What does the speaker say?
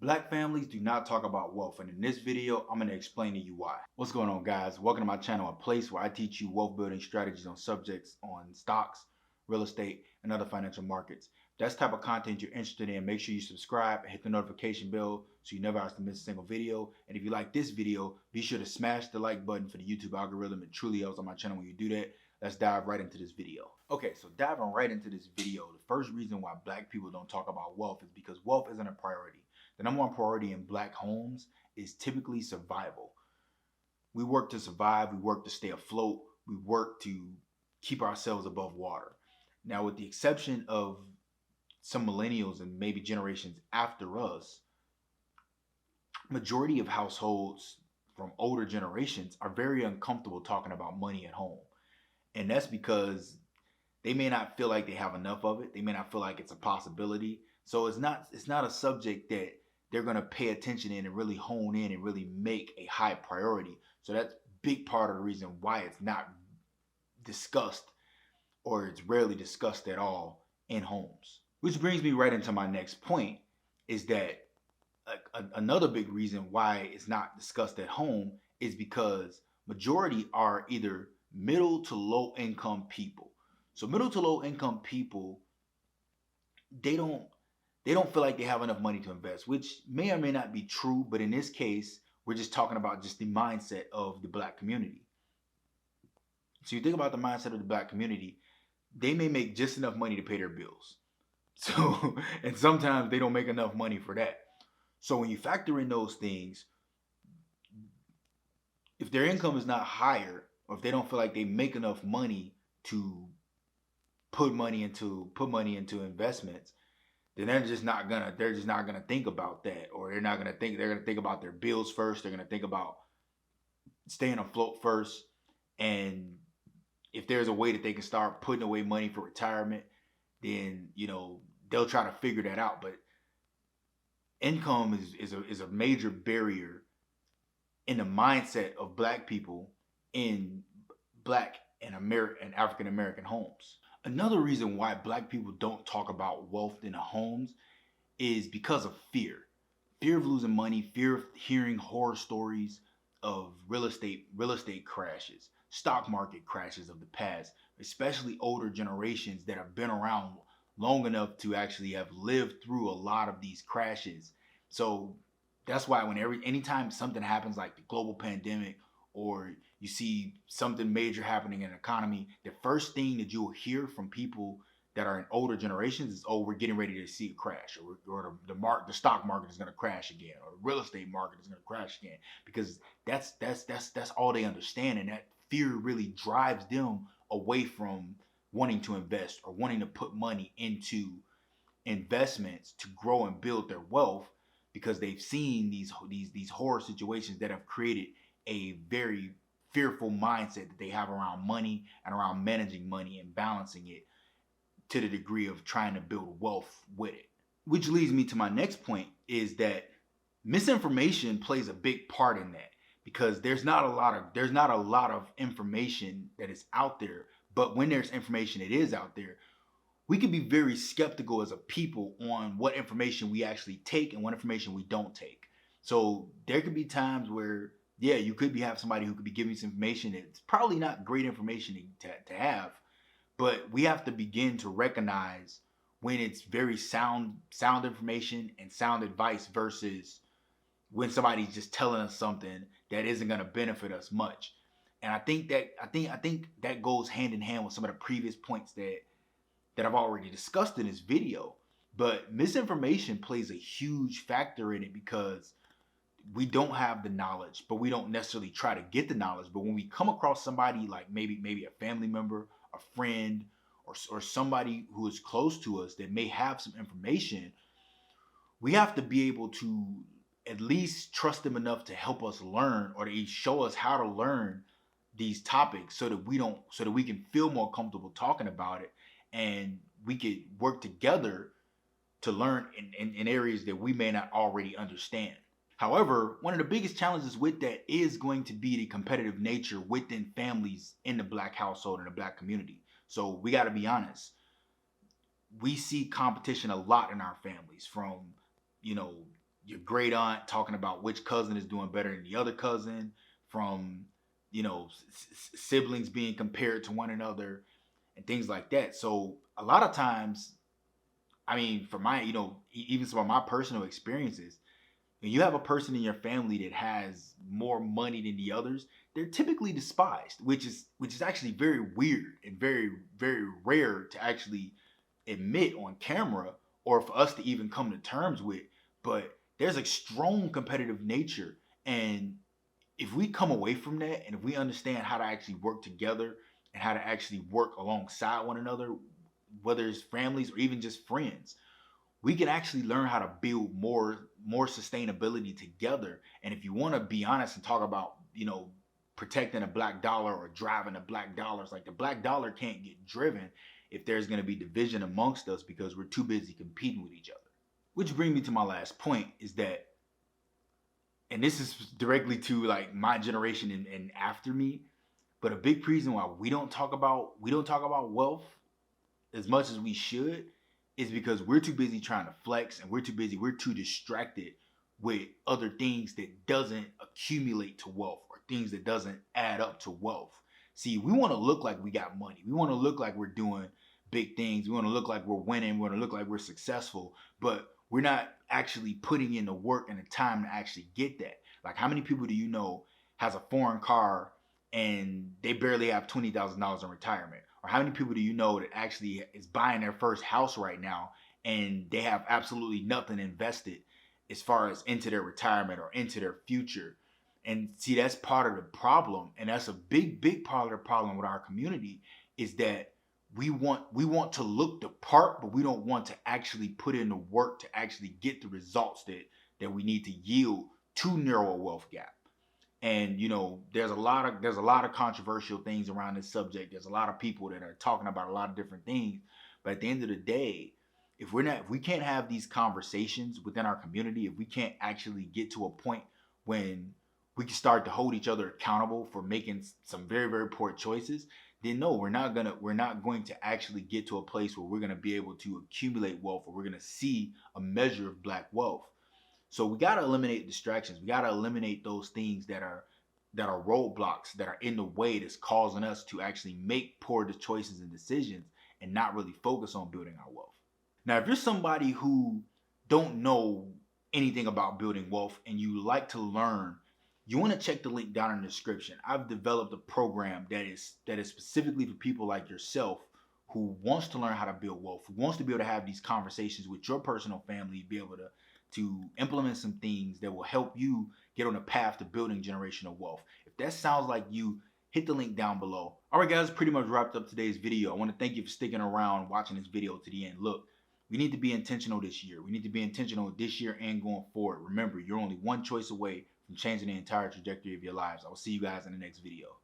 Black families do not talk about wealth, and in this video, I'm going to explain to you why. What's going on, guys? Welcome to my channel, a place where I teach you wealth building strategies on subjects on stocks, real estate, and other financial markets. If that's the type of content you're interested in, make sure you subscribe and hit the notification bell so you never have to miss a single video. And if you like this video, be sure to smash the like button for the YouTube algorithm. It truly helps on my channel when you do that. Let's dive right into this video. Okay, so diving right into this video, the first reason why black people don't talk about wealth is because wealth isn't a priority. The number one priority in black homes is typically survival. We work to survive, we work to stay afloat, we work to keep ourselves above water. Now, with the exception of some millennials and maybe generations after us, majority of households from older generations are very uncomfortable talking about money at home. And that's because they may not feel like they have enough of it. They may not feel like it's a possibility. So it's not a subject that they're going to pay attention in and really hone in and really make a high priority. So that's a big part of the reason why it's not discussed, or it's rarely discussed at all in homes. Which brings me right into my next point, is that another big reason why it's not discussed at home is because majority are either middle to low income people. So middle to low income people, they don't feel like they have enough money to invest, which may or may not be true. But in this case, we're just talking about just the mindset of the black community. So you think about the mindset of the black community, they may make just enough money to pay their bills. So, and sometimes they don't make enough money for that. So when you factor in those things, if their income is not higher, or if they don't feel like they make enough money to put money into investments, then they're just not gonna think about that, or they're gonna think about their bills first. They're gonna think about staying afloat first. And if there's a way that they can start putting away money for retirement, then they'll try to figure that out. But income is a major barrier in the mindset of black people in black and African American homes. Another reason why black people don't talk about wealth in the homes is because of fear. Fear of losing money, fear of hearing horror stories of real estate crashes, stock market crashes of the past, especially older generations that have been around long enough to actually have lived through a lot of these crashes. So that's why anytime something happens like the global pandemic, or you see something major happening in the economy, the first thing that you'll hear from people that are in older generations is, "Oh, we're getting ready to see a crash," or the stock market is going to crash again, or the real estate market is going to crash again, because that's all they understand, and that fear really drives them away from wanting to invest or wanting to put money into investments to grow and build their wealth, because they've seen these horror situations that have created a very fearful mindset that they have around money and around managing money and balancing it to the degree of trying to build wealth with it. Which leads me to my next point, is that misinformation plays a big part in that, because there's not a lot of information that is out there. But when there's information that is out there, we can be very skeptical as a people on what information we actually take and what information we don't take. So there could be times where, yeah, you could have somebody who could be giving you some information that's probably not great information to have, but we have to begin to recognize when it's very sound information and sound advice versus when somebody's just telling us something that isn't going to benefit us much. And I think that goes hand in hand with some of the previous points that I've already discussed in this video. But misinformation plays a huge factor in it, because we don't have the knowledge, but we don't necessarily try to get the knowledge. But when we come across somebody like maybe a family member, a friend, or somebody who is close to us that may have some information, we have to be able to at least trust them enough to help us learn, or to show us how to learn these topics, so that we can feel more comfortable talking about it, and we could work together to learn in areas that we may not already understand. However, one of the biggest challenges with that is going to be the competitive nature within families in the black household and the black community. So we got to be honest. We see competition a lot in our families, from your great aunt talking about which cousin is doing better than the other cousin, from siblings being compared to one another and things like that. So a lot of times, I mean, for my even some of my personal experiences, when you have a person in your family that has more money than the others, they're typically despised, which is actually very weird and very very rare to actually admit on camera, or for us to even come to terms with. But there's a strong competitive nature, and if we come away from that, and if we understand how to actually work together and how to actually work alongside one another, whether it's families or even just friends, we can actually learn how to build more sustainability together. And if you want to be honest and talk about protecting a black dollar or driving a black dollars, like, the black dollar can't get driven if there's going to be division amongst us because we're too busy competing with each other. Which brings me to my last point, is that, and this is directly to like my generation and after me, but a big reason why we don't talk about wealth as much as we should is because we're too busy trying to flex, and we're too distracted with other things that doesn't accumulate to wealth, or things that doesn't add up to wealth. See, we want to look like we got money. We want to look like we're doing big things. We want to look like we're winning. We want to look like we're successful, but we're not actually putting in the work and the time to actually get that. Like, how many people do you know has a foreign car and they barely have $20,000 in retirement? Or how many people do you know that actually is buying their first house right now and they have absolutely nothing invested as far as into their retirement or into their future? And see, that's part of the problem, and that's a big, big part of the problem with our community, is that we want to look the part, but we don't want to actually put in the work to actually get the results that we need to yield to narrow a wealth gap. And there's a lot of controversial things around this subject. There's a lot of people that are talking about a lot of different things, but at the end of the day, if we can't have these conversations within our community, if we can't actually get to a point when we can start to hold each other accountable for making some very very poor choices, then no, we're not going to actually get to a place where we're going to be able to accumulate wealth, or we're going to see a measure of black wealth. So we got to eliminate distractions. We got to eliminate those things that are roadblocks, that are in the way, that's causing us to actually make poor choices and decisions, and not really focus on building our wealth. Now, if you're somebody who don't know anything about building wealth and you like to learn, you want to check the link down in the description. I've developed a program that is specifically for people like yourself who wants to learn how to build wealth, who wants to be able to have these conversations with your personal family, be able to implement some things that will help you get on a path to building generational wealth. If that sounds like you, hit the link down below. All right, guys, pretty much wrapped up today's video. I want to thank you for sticking around, watching this video to the end. Look, we need to be intentional this year. We need to be intentional this year and going forward. Remember, you're only one choice away from changing the entire trajectory of your lives. I will see you guys in the next video.